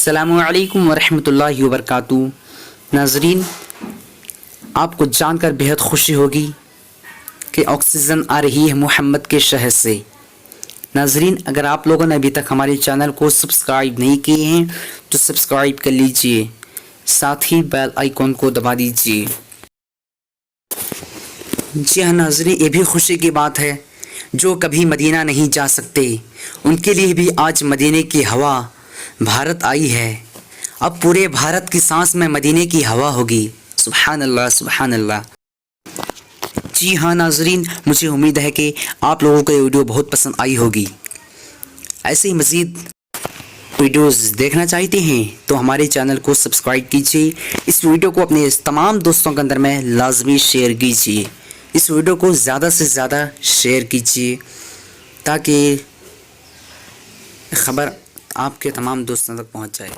السلام علیکم ورحمۃ اللہ وبرکاتہ۔ ناظرین، آپ کو جان کر بہت خوشی ہوگی کہ آکسیجن آ رہی ہے محمد کے شہر سے۔ ناظرین، اگر آپ لوگوں نے ابھی تک ہمارے چینل کو سبسکرائب نہیں کیے ہیں تو سبسکرائب کر لیجئے، ساتھ ہی بیل آئیکن کو دبا دیجئے۔ جی ہاں ناظرین، یہ بھی خوشی کی بات ہے جو کبھی مدینہ نہیں جا سکتے، ان کے لیے بھی آج مدینے کی ہوا بھارت آئی ہے۔ اب پورے بھارت کی سانس میں مدینے کی ہوا ہوگی۔ سبحان اللہ، سبحان اللہ۔ جی ہاں ناظرین، مجھے امید ہے کہ آپ لوگوں کو یہ ویڈیو بہت پسند آئی ہوگی۔ ایسے ہی مزید ویڈیوز دیکھنا چاہتے ہیں تو ہمارے چینل کو سبسکرائب کیجیے، اس ویڈیو کو اپنے تمام دوستوں کے اندر میں لازمی شیئر کیجیے، اس ویڈیو کو زیادہ سے زیادہ شیئر کیجیے تاکہ خبر آپ کے تمام دوستوں تک پہنچ جائے۔